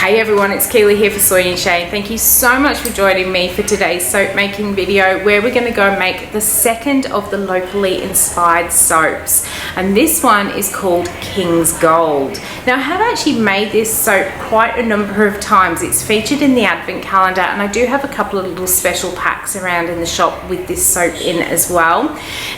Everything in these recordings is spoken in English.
Hey everyone, it's Keely here for Soy and Shea. Thank you so much for joining me for today's soap making video where we're going to go make the second of the locally inspired soaps. And this one is called King's Gold. Now I have actually made this soap quite a number of times. It's featured in the advent calendar and I do have a couple of little special packs around in the shop with this soap in as well.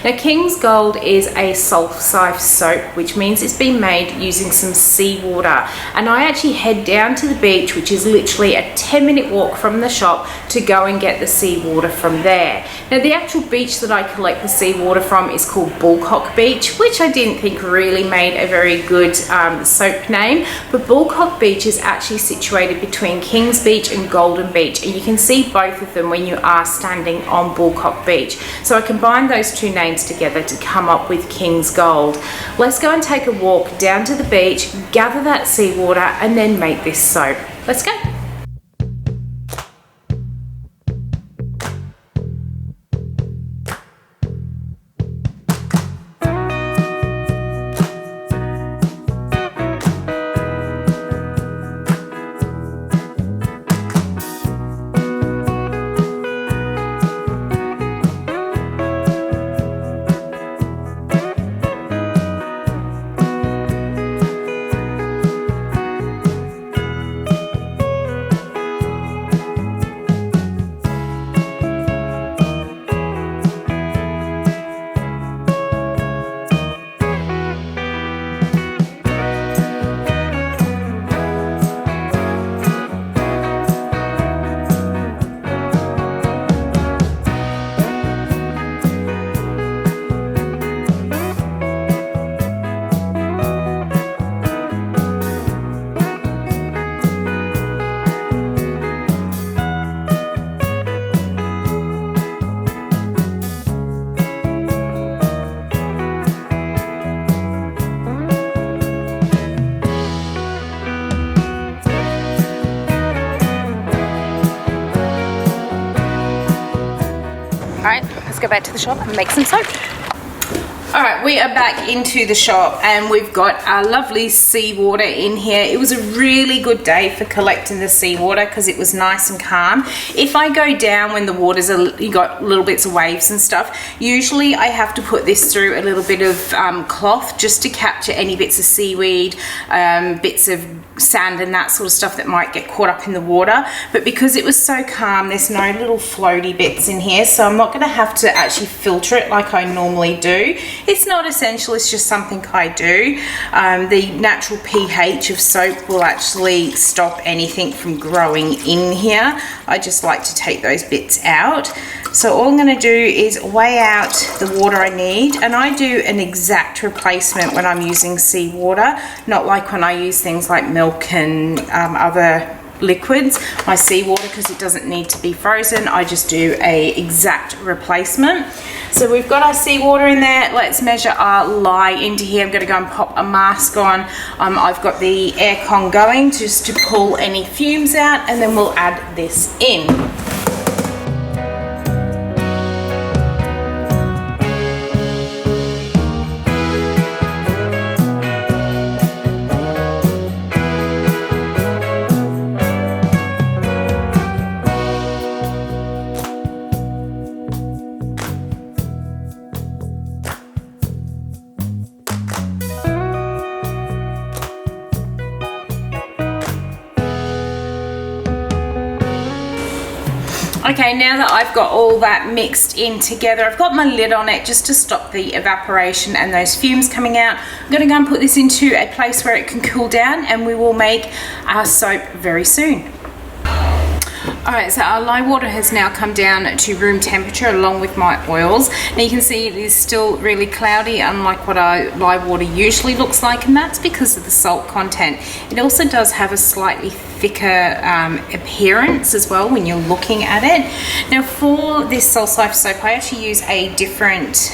Now King's Gold is a Soleseife soap, which means it's been made using some seawater. And I actually head down to the beach, which is literally a 10-minute walk from the shop, to go and get the seawater from there. Now the actual beach that I collect the seawater from is called Bulcock Beach, which I didn't think really made a very good soap name, but Bulcock Beach is actually situated between King's Beach and Golden Beach, and you can see both of them when you are standing on Bulcock Beach. So I combined those two names together to come up with King's Gold. Let's go and take a walk down to the beach, gather that seawater, and then make this soap. Let's go. Alright, let's go back to the shop and make some soap. Alright, we are back into the shop and we've got our lovely seawater in here. It was a really good day for collecting the seawater because it was nice and calm. If I go down when the water's, you got little bits of waves and stuff, usually I have to put this through a little bit of cloth just to capture any bits of seaweed, bits of sand and that sort of stuff that might get caught up in the water. But because it was so calm, there's no little floaty bits in here, so I'm not going to have to actually filter it like I normally do. It's not essential, it's just something I do. The natural pH of soap will actually stop anything from growing in here. I just like to take those bits out. So all I'm going to do is weigh out the water I need, and I do an exact replacement when I'm using seawater, not like when I use things like milk and other liquids. My seawater, because it doesn't need to be frozen, I just do a exact replacement. So we've got our seawater in there. Let's measure our lye into here. I'm going to go and pop a mask on. I've got the aircon going just to pull any fumes out, and then we'll add this in. Okay, now that I've got all that mixed in together, I've got my lid on it just to stop the evaporation and those fumes coming out. I'm going to go and put this into a place where it can cool down, and we will make our soap very soon. Alright, so our lye water has now come down to room temperature along with my oils. Now you can see it is still really cloudy, unlike what our lye water usually looks like, and that's because of the salt content. It also does have a slightly thicker appearance as well when you're looking at it. Now for this Soleseife soap, I actually use a different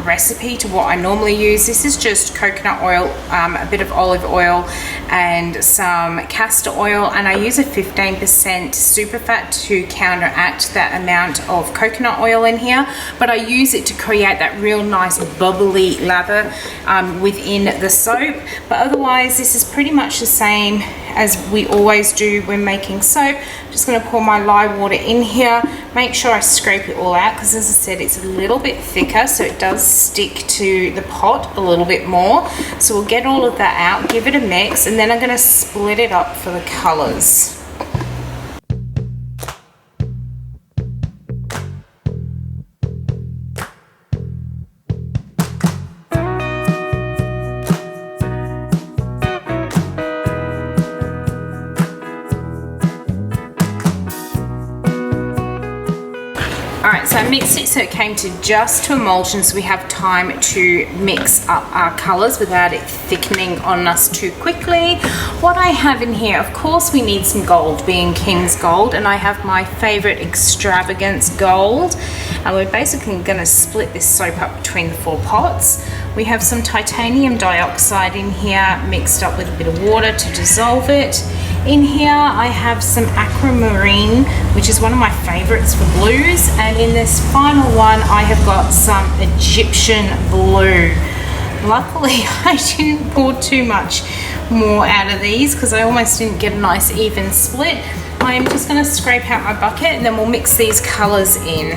recipe to what I normally use. This is just coconut oil, a bit of olive oil and some castor oil, and I use a 15% super fat to counteract that amount of coconut oil in here, but I use it to create that real nice bubbly lather within the soap. But otherwise this is pretty much the same as we always always do when making soap. I'm just going to pour my lye water in here. Make sure I scrape it all out because, as I said, it's a little bit thicker, so it does stick to the pot a little bit more. So we'll get all of that out, give it a mix, and then I'm going to split it up for the colours. Alright, so I mixed it so it came to just to emulsion, so we have time to mix up our colours without it thickening on us too quickly. What I have in here, of course we need some gold, being King's Gold, and I have my favourite Extravagance Gold, and we're basically going to split this soap up between the 4 pots. We have some titanium dioxide in here mixed up with a bit of water to dissolve it. In here I have some aquamarine, which is one of my favourites for blues, and in this final one I have got some Egyptian blue. Luckily I didn't pour too much more out of these because I almost didn't get a nice even split. I am just going to scrape out my bucket and then we'll mix these colours in.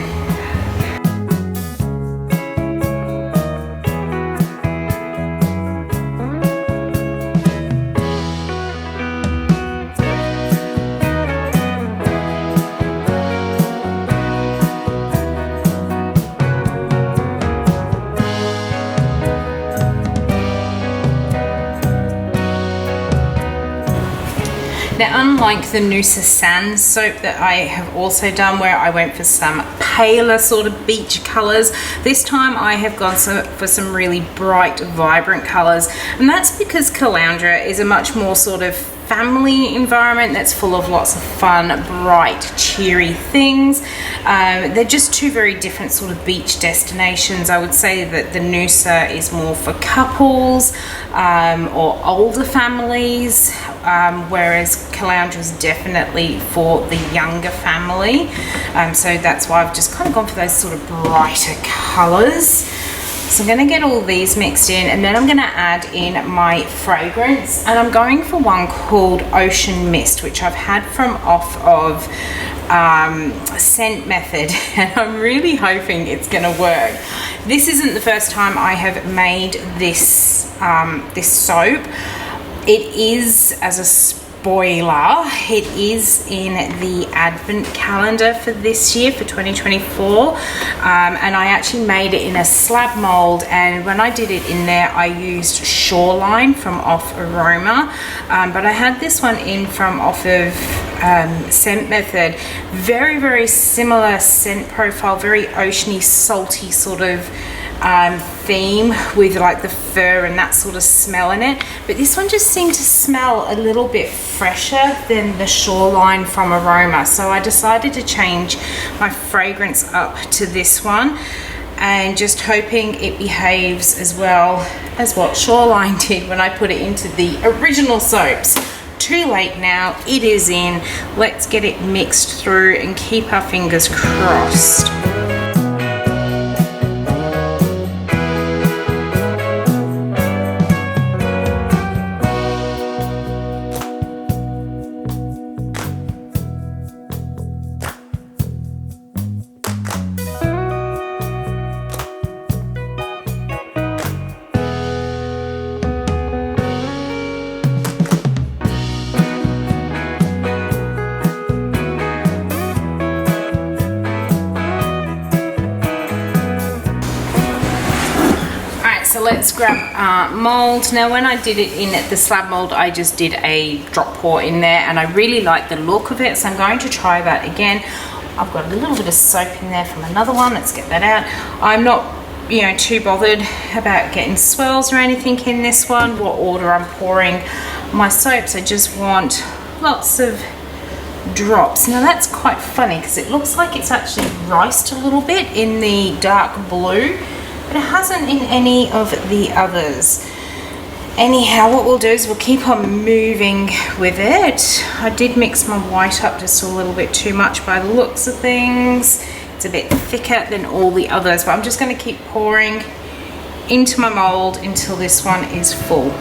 Now, unlike the Noosa Sands soap that I have also done, where I went for some paler sort of beach colours, this time I have gone for some really bright, vibrant colours. And that's because Caloundra is a much more sort of family environment that's full of lots of fun, bright, cheery things. They're just two very different sort of beach destinations. I would say that the Noosa is more for couples or older families, whereas Caloundra is definitely for the younger family. So that's why I've just kind of gone for those sort of brighter colours. So I'm going to get all these mixed in, and then I'm going to add in my fragrance, and I'm going for one called Ocean Mist, which I've had from off of Scent Method, and I'm really hoping it's going to work. This isn't the first time I have made this this soap. It is, as a spoiler, it is in the advent calendar for this year, for 2024, and I actually made it in a slab mold, and when I did it in there I used Shoreline from off Aroma, but I had this one in from off of Scent Method. Very, very similar scent profile, very oceany, salty sort of theme with like the fur and that sort of smell in it, but this one just seemed to smell a little bit fresher than the Shoreline from Aroma, so I decided to change my fragrance up to this one, and just hoping it behaves as well as what Shoreline did when I put it into the original soaps. Too late now, it is in. Let's get it mixed through and keep our fingers crossed. So let's grab mold. Now when I did it in the slab mold, I just did a drop pour in there, and I really like the look of it, so I'm going to try that again. I've got a little bit of soap in there from another one. Let's get that out. I'm not, you know, too bothered about getting swirls or anything in this one, what order I'm pouring my soaps. I just want lots of drops. Now that's quite funny because it looks like it's actually riced a little bit in the dark blue, but it hasn't in any of the others. Anyhow, what we'll do is we'll keep on moving with it. I did mix my white up just a little bit too much by the looks of things. It's a bit thicker than all the others, but I'm just going to keep pouring into my mold until this one is full.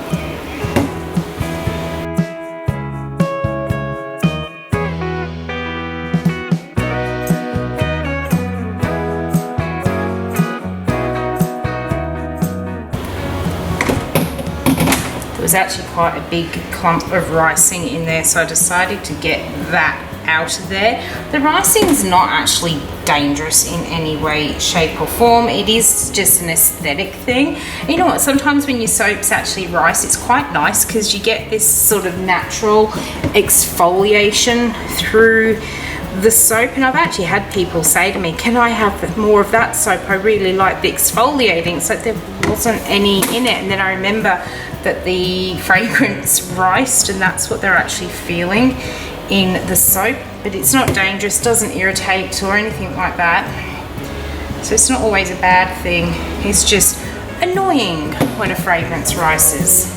was actually quite a big clump of ricing in there, so I decided to get that out of there. The ricing is not actually dangerous in any way, shape or form. It is just an aesthetic thing. You know what, sometimes when your soaps actually rice, it's quite nice because you get this sort of natural exfoliation through the soap. And I've actually had people say to me, can I have more of that soap? I really like the exfoliating. So there wasn't any in it, and then I remember that the fragrance riced, and that's what they're actually feeling in the soap. But it's not dangerous, doesn't irritate or anything like that, so it's not always a bad thing. It's just annoying when a fragrance rises.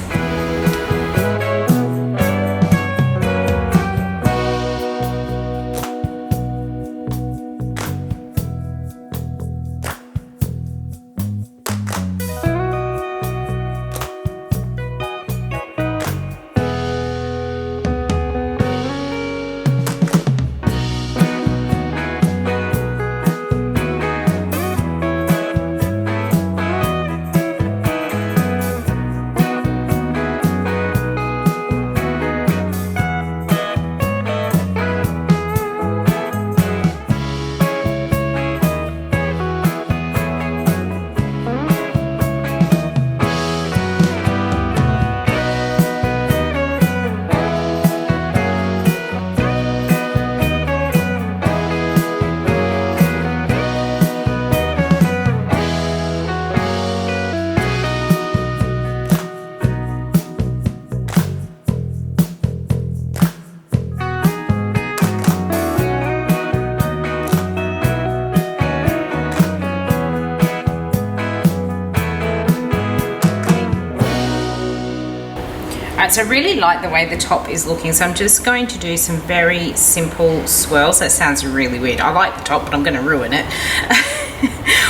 So I really like the way the top is looking, so I'm just going to do some very simple swirls. That sounds really weird. I like the top, but I'm going to ruin it.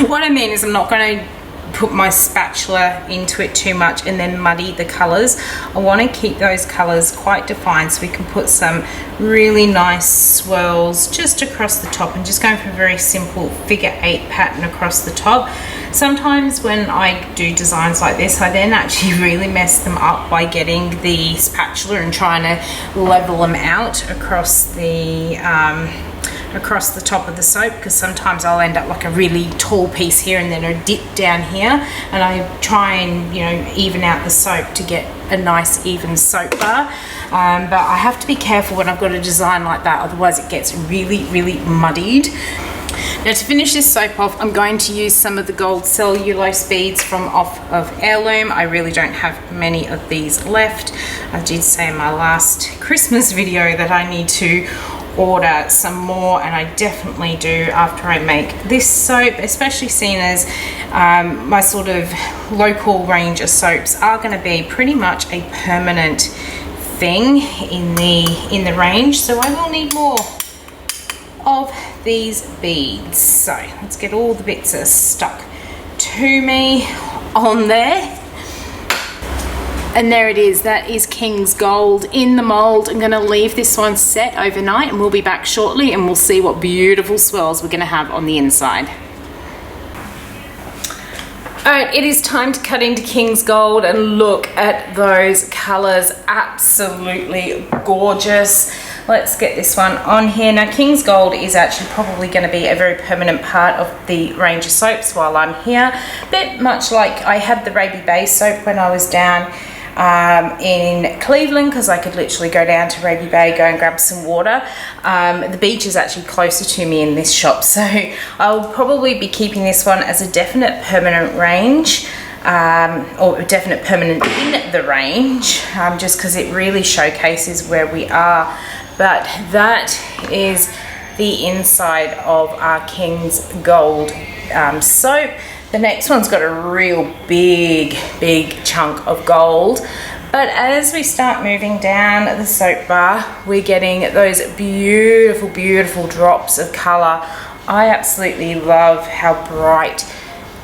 What I mean is I'm not going to put my spatula into it too much and then muddy the colors. I want to keep those colors quite defined so we can put some really nice swirls just across the top, and just going for a very simple figure 8 pattern across the top. Sometimes when I do designs like this, I then actually really mess them up by getting the spatula and trying to level them out across the top of the soap, because sometimes I'll end up like a really tall piece here and then a dip down here, and I try and, you know, even out the soap to get a nice even soap bar. But I have to be careful when I've got a design like that, otherwise it gets really muddied. Now, to finish this soap off, I'm going to use some of the gold cellulose beads from off of Heirloom. I really don't have many of these left. I did say in my last Christmas video that I need to order some more, and I definitely do after I make this soap, especially seeing as my sort of local range of soaps are going to be pretty much a permanent thing in the range, so I will need more of these beads. So let's get all the bits that are stuck to me on there. And there it is. That is King's Gold in the mold. I'm going to leave this one set overnight, and we'll be back shortly and we'll see what beautiful swirls we're going to have on the inside. Alright, it is time to cut into King's Gold, and look at those colours. Absolutely gorgeous. Let's get this one on here. Now, King's Gold is actually probably going to be a very permanent part of the range of soaps while I'm here. A bit much like I had the Raby Bay soap when I was down in Cleveland, because I could literally go down to Raby Bay, go and grab some water. The beach is actually closer to me in this shop, so I'll probably be keeping this one as a definite permanent range, or definite permanent in the range, just because it really showcases where we are. But that is the inside of our King's Gold soap. The next one's got a real big chunk of gold. But as we start moving down the soap bar, we're getting those beautiful drops of colour. I absolutely love how bright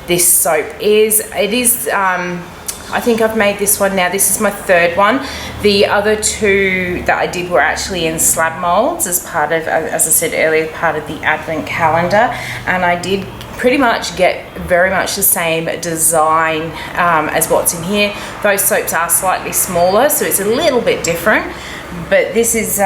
this soap is. It is, I think I've made this one now. This is my third one. The other two that I did were actually in slab molds as part of, as I said earlier, part of the advent calendar. And I did pretty much get very much the same design as what's in here. Those soaps are slightly smaller, so it's a little bit different, but this is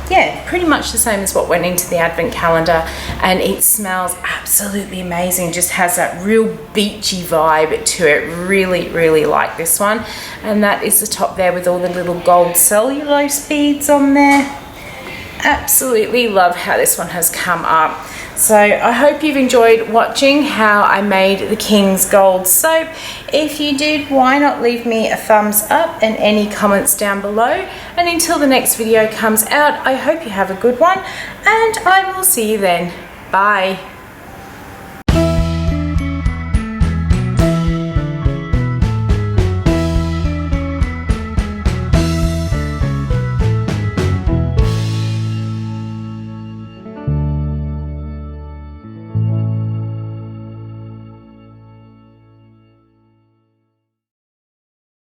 yeah, pretty much the same as what went into the advent calendar, and it smells absolutely amazing. Just has that real beachy vibe to it. Really like this one. And that is the top there with all the little gold cellulose beads on there. Absolutely love how this one has come up. So I hope you've enjoyed watching how I made the King's Gold soap. If you did, why not leave me a thumbs up and any comments down below. And until the next video comes out, I hope you have a good one, and I will see you then. Bye.